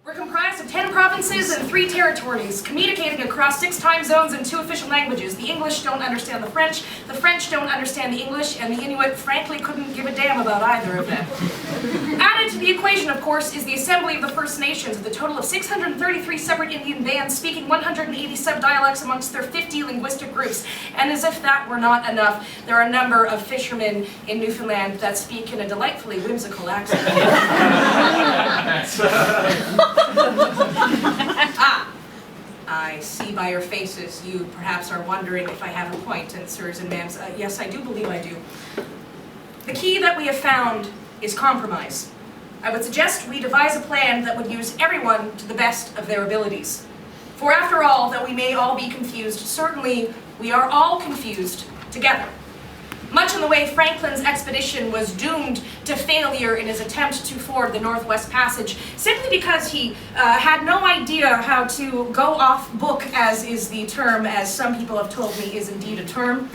We're comprised of 10 provinces and 3 territories, communicating across 6 time zones and 2 official languages. The English don't understand the French don't understand the English, and the Inuit frankly couldn't give a damn about either of them. Added to the equation, of course, is the Assembly of the First Nations, with a total of 633 separate Indian bands speaking 180 sub-dialects amongst their 50 linguistic groups. And as if that were not enough, there are a number of fishermen in Newfoundland that speak in a delightfully whimsical accent. I see by your faces you perhaps are wondering if I have a point, and sirs and ma'ams, yes, I do believe I do. The key that we have found is compromise. I would suggest we devise a plan that would use everyone to the best of their abilities. For after all, though we may all be confused, certainly we are all confused together. Much in the way Franklin's expedition was doomed to failure in his attempt to ford the Northwest Passage, simply because he had no idea how to go off book, as is the term, as some people have told me is indeed a term,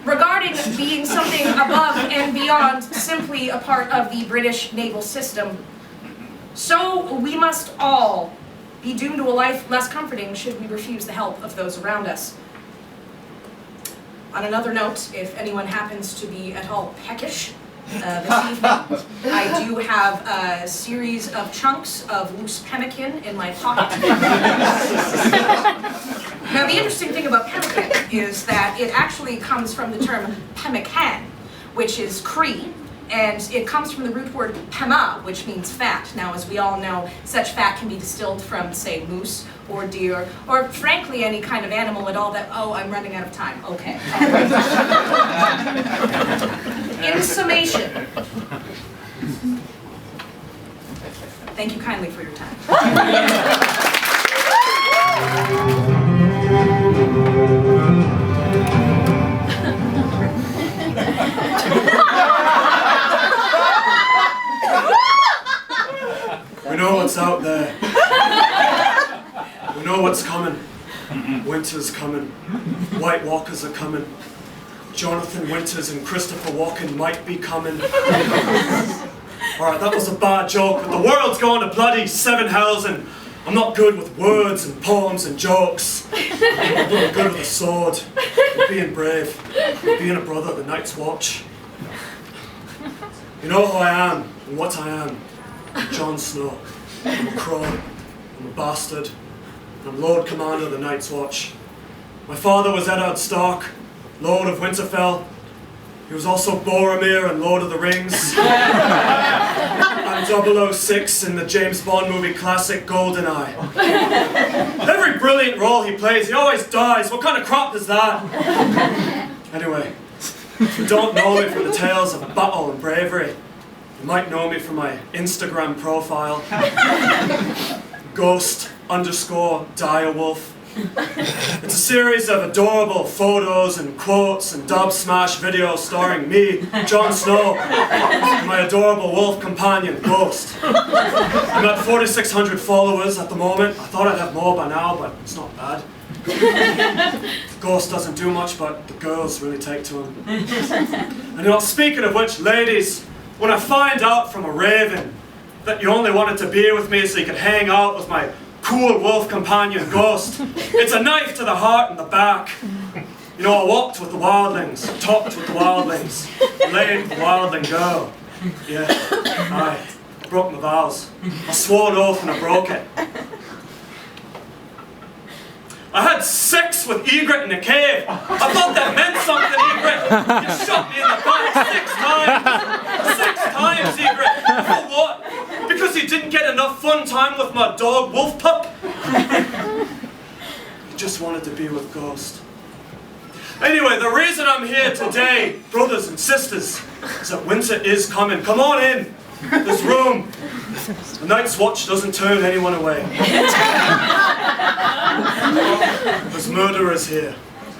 regarding being something above and beyond simply a part of the British naval system. So we must all be doomed to a life less comforting should we refuse the help of those around us. On another note, if anyone happens to be at all peckish this evening, I do have a series of chunks of loose pemmican in my pocket. Now, the interesting thing about pemmican is that it actually comes from the term pemmican, which is Cree, and it comes from the root word pema, which means fat. Now, as we all know, such fat can be distilled from, say, moose or deer, or frankly, any kind of animal at all that, oh, I'm running out of time, okay. In summation, thank you kindly for your time. We know what's out there. We know what's coming. Winter's coming. White Walkers are coming. Jonathan Winters and Christopher Walken might be coming. Alright, that was a bad joke, but the world's going to bloody 7 hells, and I'm not good with words and poems and jokes. I'm good with a sword, with being brave, with being a brother of the Night's Watch. You know who I am and what I am. I'm Jon Snow. I'm a crow. I'm a bastard. I'm Lord Commander of the Night's Watch. My father was Eddard Stark, Lord of Winterfell. He was also Boromir and Lord of the Rings. And 006 in the James Bond movie classic GoldenEye. Every brilliant role he plays, he always dies. What kind of crap is that? Anyway, if you don't know me from the tales of battle and bravery, you might know me from my Instagram profile, ghost_direwolf. It's a series of adorable photos and quotes and dub smash videos starring me, Jon Snow, and my adorable wolf companion, Ghost. I'm at 4,600 followers at the moment. I thought I'd have more by now, but it's not bad. Ghost doesn't do much, but the girls really take to him. And you know, speaking of which, ladies, when I find out from a raven that you only wanted to be with me so you could hang out with my cool wolf companion Ghost, it's a knife to the heart and the back. You know, I walked with the wildlings, talked with the wildlings, laid with the wildling girl. Yeah, I broke my vows. I swore an oath and I broke it. I had sex with Egret in a cave. I thought that meant something, Egret. You shot me in the back 6 times. 6 times, Egret. For what? Because you didn't get enough fun time with my dog, Wolf Pup? You just wanted to be with Ghost. Anyway, the reason I'm here today, brothers and sisters, is that winter is coming. Come on in. There's room. The Night's Watch doesn't turn anyone away. There's murderers here,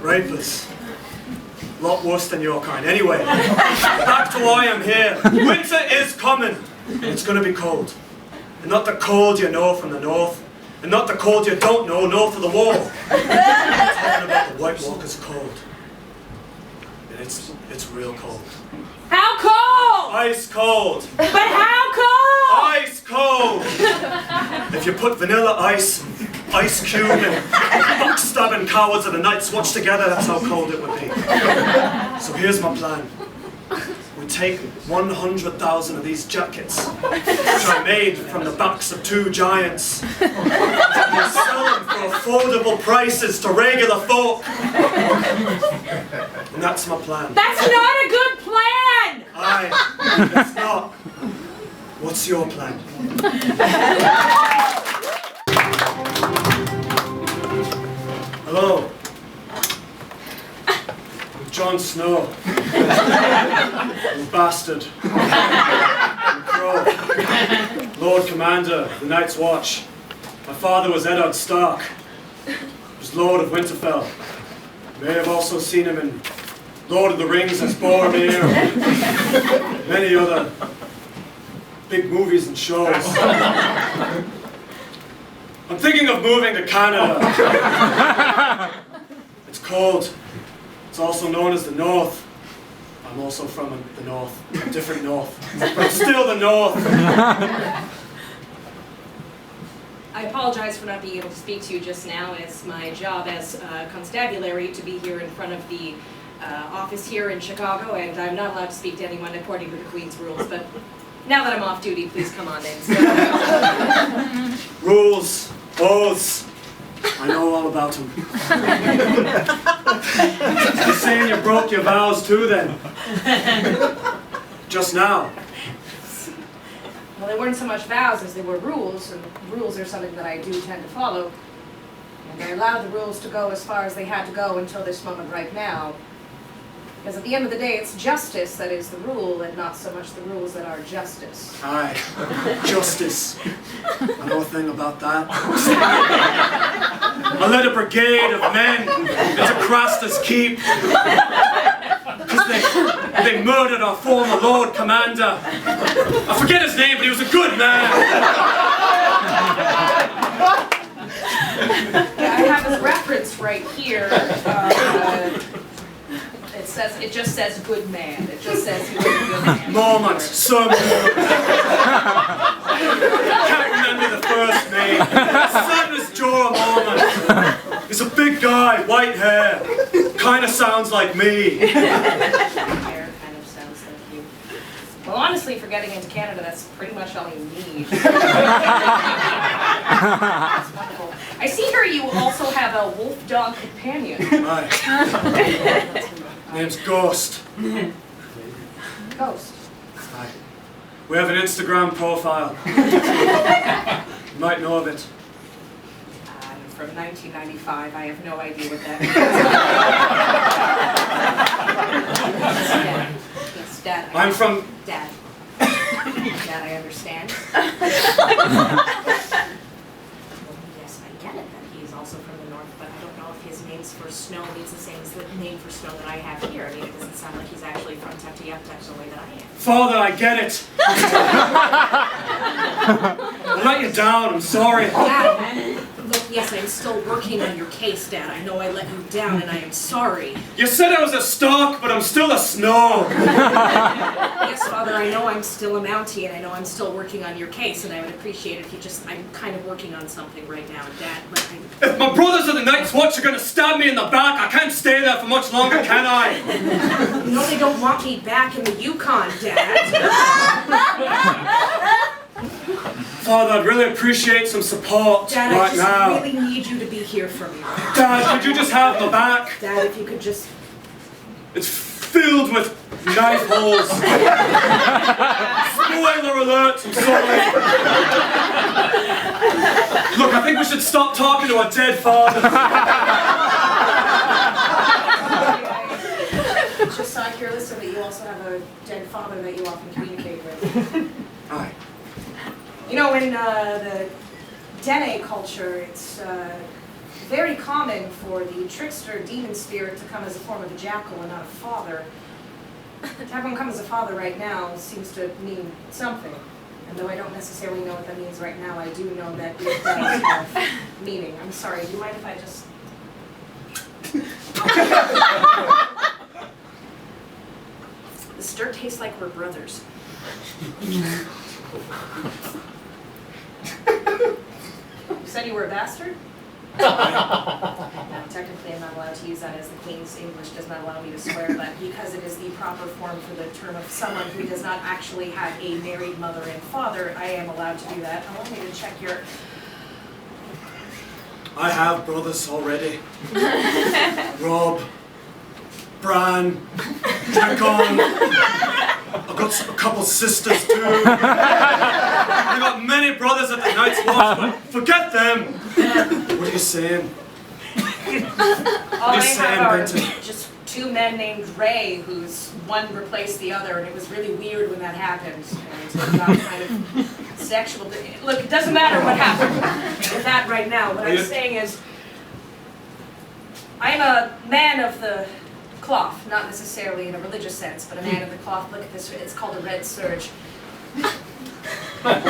rapists. A lot worse than your kind. Anyway, back to why I'm here. Winter is coming. And it's going to be cold. And not the cold you know from the north. And not the cold you don't know north of the wall. I'm talking about the White Walkers cold. And it's real cold. How cold? Ice cold. But how cold? Ice cold! If you put vanilla ice, ice cube, and backstabbing cowards of the Night's Watch together, that's how cold it would be. So here's my plan. We take 100,000 of these jackets, which I made from the backs of 2 giants, and we sell them for affordable prices to regular folk. And that's my plan. That's not a good plan! Aye, it's not. What's your plan? Hello. I'm Jon Snow. I'm a bastard. I'm a crow. Lord Commander of the Night's Watch. My father was Eddard Stark. He was Lord of Winterfell. You may have also seen him in Lord of the Rings as Boromir, and many other big movies and shows. I'm thinking of moving to Canada. It's cold. It's also known as the North. I'm also from the North, a different North, but still the North. I apologize for not being able to speak to you just now. It's my job as constabulary to be here in front of the office here in Chicago, and I'm not allowed to speak to anyone according to the Queen's rules, but now that I'm off duty, please come on in. Rules, oaths, I know all about them. You're saying you broke your vows too then? Just now? Well, they weren't so much vows as they were rules, and rules are something that I do tend to follow. And I allowed the rules to go as far as they had to go until this moment right now. Because at the end of the day, it's justice that is the rule, and not so much the rules that are justice. Aye, justice. I know a thing about that. I led a brigade of men into Craster's Keep because they murdered our former Lord Commander. I forget his name, but he was a good man. Yeah, I have his reference right here. It just says good man. It just says he was a good man. Mormont, Sir Mormont. Can't remember the first name. His son was Jorah Mormont. He's a big guy, white hair. Kinda sounds like me. Hair kind of sounds like you. Well, honestly, for getting into Canada, that's pretty much all you need. That's wonderful. I see here you also have a wolf dog companion. Aye. Name's Ghost. Ghost. Aye. We have an Instagram profile. You might know of it. From 1995, I have no idea what that means. Yes, Dad. I'm from... Dad. Dad, I understand. Yes, I get it that he's also from the North, but I don't know if his names for snow means the same as the name for snow that I have here. I mean, it doesn't sound like he's actually from Teptiyaptek the way that I am. Father, I get it. I let you down, I'm sorry. Dad, look, yes, I'm still working on your case, Dad. I know I let you down, and I am sorry. You said I was a Stark, but I'm still a Snow. Yes, Father, I know I'm still a Mountie, and I know I'm still working on your case, and I would appreciate it if you just... I'm kind of working on something right now, Dad, but If my brothers of the Night's Watch are going to stab me in the back, I can't stay there for much longer, can I? You know they don't want me back in the Yukon, Dad. Father, I'd really appreciate some support Dad, right I now. just really need you to be here for me. Dad, could you just have my back? Dad, if you could just... It's filled with knife holes. Spoiler alert, I'm sorry. Look, I think we should stop talking to our dead father. Just saw here, listen, that you also have a dead father that you often communicate with. Aye. You know, in the Dene culture, it's very common for the trickster demon spirit to come as a form of a jackal and not a father. To have one come as a father right now seems to mean something. And though I don't necessarily know what that means right now, I do know that it does have meaning. I'm sorry, do you mind if I just... The stir tastes like we're brothers. You said you were a bastard? No, technically I'm not allowed to use that as the Queen's English does not allow me to swear, but because it is the proper form for the term of someone who does not actually have a married mother and father, I am allowed to do that. Allow me to check your... I have brothers already. Rob, Bran, Dragon. I've got a couple sisters too. I've got many brothers at the Night's Watch, but forget them. What are you saying? All I saying, have are Benton? just two men named Ray, whose one replaced the other, and it was really weird when that happened. And it got kind of sexual. Look, it doesn't matter what happened with that right now. What I'm saying is, I'm a man of the cloth, not necessarily in a religious sense, but a man of the cloth. Look at this, it's called a red serge. I'm a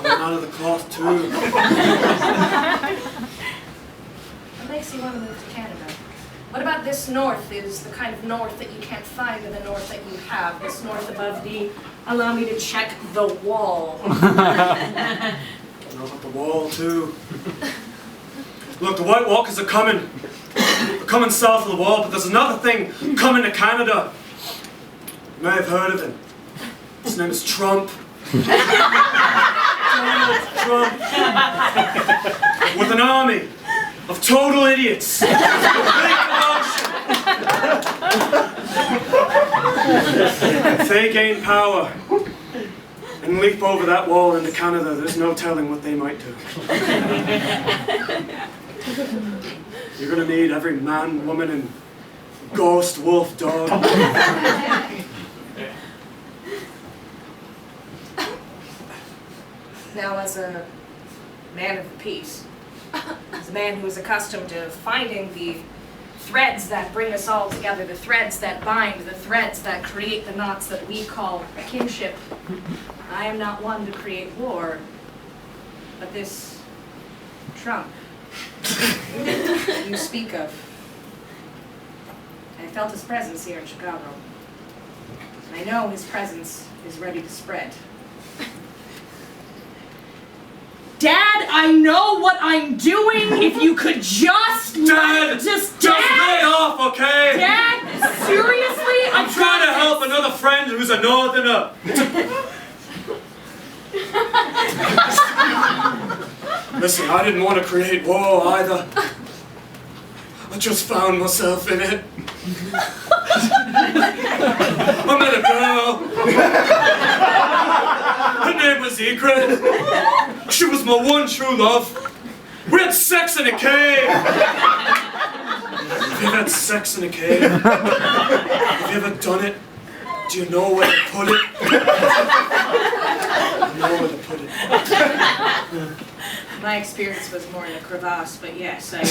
man of the cloth too. What makes you want to move to Canada? What about this north is the kind of north that you can't find in the north that you have? This north above the, allow me to check the wall. Not at the wall too. Look, the White Walkers are coming. They're coming south of the wall, but there's another thing coming to Canada. You may have heard of him. His name is Trump. Donald Trump. With an army of total idiots. Big commotion. If they gain power and leap over that wall into Canada, there's no telling what they might do. You're going to need every man, woman, and ghost, wolf, dog. Now, as a man of the peace, as a man who is accustomed to finding the threads that bring us all together, the threads that bind, the threads that create the knots that we call kinship, I am not one to create war, but this Trump you speak of, I felt his presence here in Chicago. I know his presence is ready to spread. Dad, I know what I'm doing. If you could just Dad! just lay off, okay? Dad, seriously? I'm trying to help another friend who's a northerner. Listen, I didn't want to create war either. I just found myself in it. I met a girl. Her name was Egret. She was my one true love. We had sex in a cave. Have you ever had sex in a cave? Have you ever done it? Do you know where to put it? I know where to put it. My experience was more in a crevasse, but yes, I...